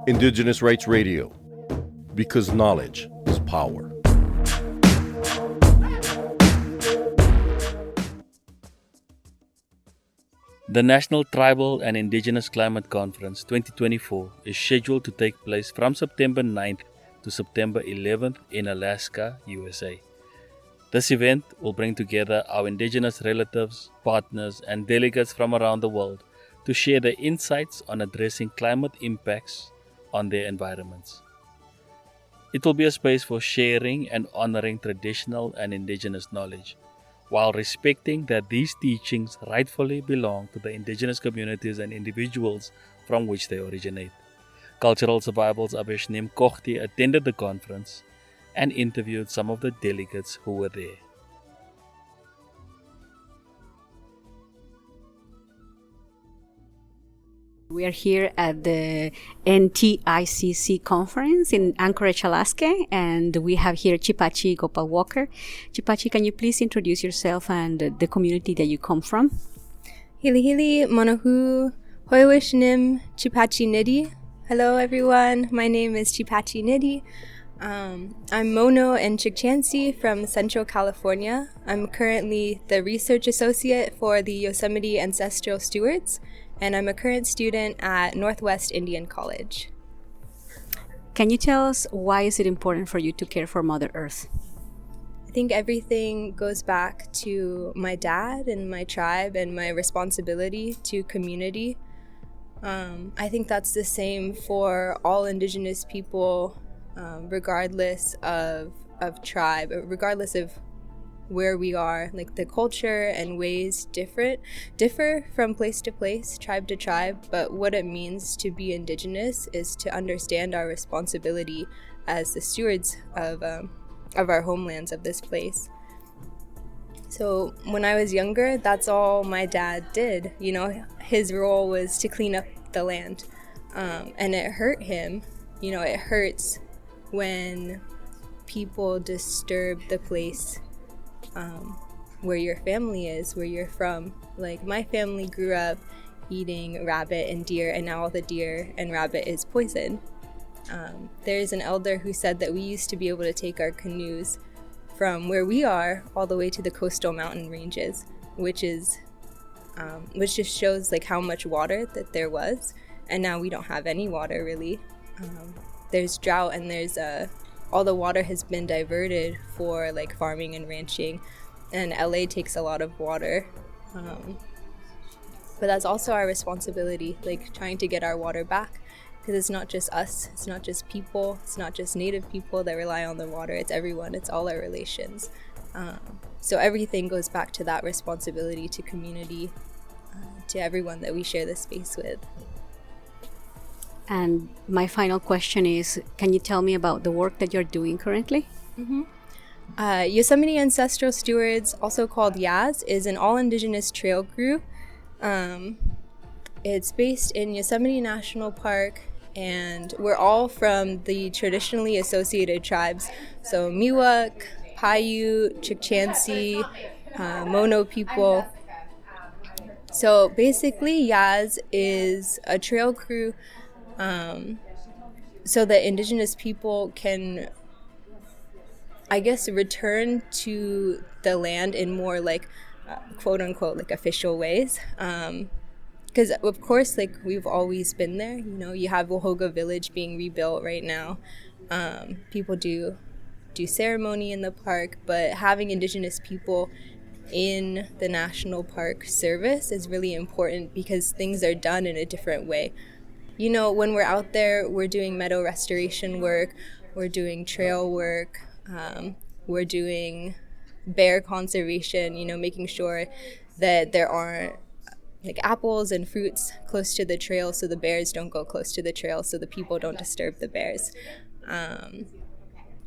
Indigenous Rights Radio, because knowledge is power. The National Tribal and Indigenous Climate Conference 2024 is scheduled to take place from September 9th to September 11th in Alaska, USA. This event will bring together our Indigenous relatives, partners, and delegates from around the world to share their insights on addressing climate impacts on their environments. It will be a space for sharing and honoring traditional and indigenous knowledge, while respecting that these teachings rightfully belong to the indigenous communities and individuals from which they originate. Cultural survivors Avexnim Cojti attended the conference and interviewed some of the delegates who were there. We are here at the NTICC conference in Anchorage, Alaska, and we have here Cheepache Gopal Walker. Cheepache, can you please introduce yourself and the community that you come from? Hili hili, monahu, Avexnim, Cheepache-Nitty. Hello everyone, my name is Cheepache-Nitty. I'm Mono and Chukchansi from Central California. I'm currently the research associate for the Yosemite Ancestral Stewards, and I'm a current student at Northwest Indian College. Can you tell us why is it important for you to care for Mother Earth? I think everything goes back to my dad and my tribe and my responsibility to community. I think that's the same for all Indigenous people, regardless of tribe, regardless of where we are. Like, the culture and ways differ from place to place, tribe to tribe, but what it means to be Indigenous is to understand our responsibility as the stewards of our homelands, of this place. So when I was younger, that's all my dad did. You know, his role was to clean up the land, and it hurt him. You know, it hurts when people disturb the place where your family is, where you're from. Like, my family grew up eating rabbit and deer, and now all the deer and rabbit is poison. There's an elder who said that we used to be able to take our canoes from where we are all the way to the coastal mountain ranges, which just shows like how much water that there was, and now we don't have any water really. There's drought, and there's all the water has been diverted for like farming and ranching, and LA takes a lot of water, but that's also our responsibility, like trying to get our water back, because it's not just us, it's not just people, it's not just Native people that rely on the water, it's everyone, it's all our relations. So everything goes back to that responsibility to community, to everyone that we share this space with. And my final question is, can you tell me about the work that you're doing currently? Yosemite Ancestral Stewards, also called YAS, is an all-Indigenous trail crew. It's based in Yosemite National Park, and we're all from the traditionally associated tribes. So Miwok, Paiute, Chukchansi, Mono people. So basically, YAS is a trail crew so that Indigenous people can, I guess, return to the land in more like quote unquote like official ways, because of course, like, we've always been there. You know, you have Wahoga village being rebuilt right now. People do ceremony in the park, but having Indigenous people in the national park service is really important because things are done in a different way. You know, when we're out there, we're doing meadow restoration work, we're doing trail work, we're doing bear conservation, you know, making sure that there aren't like apples and fruits close to the trail so the bears don't go close to the trail, so the people don't disturb the bears.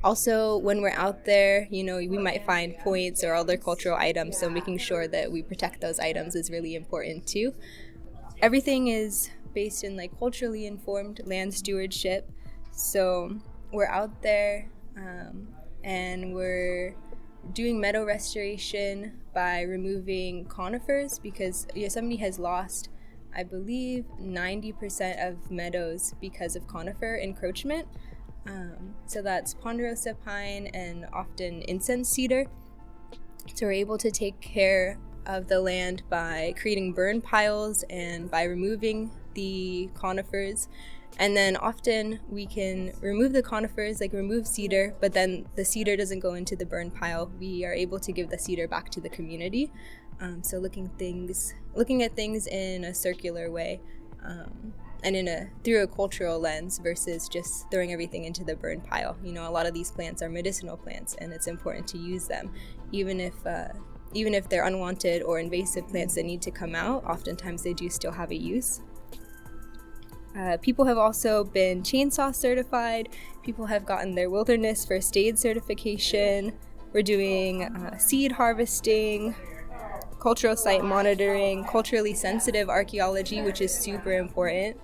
Also, when we're out there, you know, we might find points or other cultural items, so making sure that we protect those items is really important too. Everything is based in like culturally informed land stewardship. So we're out there and we're doing meadow restoration by removing conifers, because Yosemite has lost, I believe, 90% of meadows because of conifer encroachment. So that's ponderosa pine and often incense cedar. So we're able to take care of the land by creating burn piles and by removing the conifers. And then often we can remove the conifers, like remove cedar, but then the cedar doesn't go into the burn pile. We are able to give the cedar back to the community. So looking at things in a circular way, and through a cultural lens versus just throwing everything into the burn pile. You know, a lot of these plants are medicinal plants, and it's important to use them, even if they're unwanted or invasive plants that need to come out. Oftentimes they do still have a use. People have also been chainsaw certified. People have gotten their wilderness first aid certification. We're doing seed harvesting, cultural site monitoring, culturally sensitive archaeology, which is super important.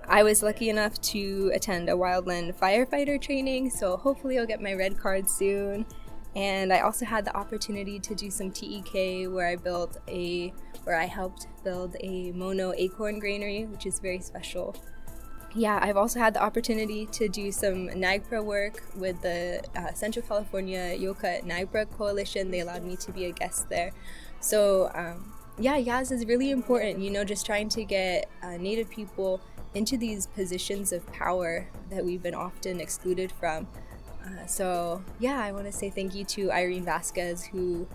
I was lucky enough to attend a wildland firefighter training, so hopefully I'll get my red card soon. And I also had the opportunity to do some TEK where I helped build a mono acorn granary, which is very special. Yeah, I've also had the opportunity to do some NAGPRA work with the Central California Yoka NAGPRA Coalition. They allowed me to be a guest there. So Yaz is really important, you know, just trying to get Native people into these positions of power that we've been often excluded from. I want to say thank you to Irene Vasquez, who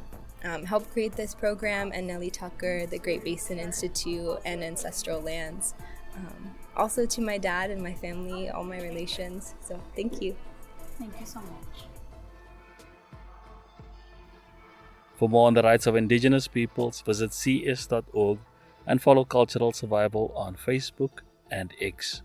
helped create this program, and Nellie Tucker, the Great Basin Institute, and Ancestral Lands. Also to my dad and my family, all my relations. So thank you. Thank you so much. For more on the rights of Indigenous peoples, visit cs.org and follow Cultural Survival on Facebook and X.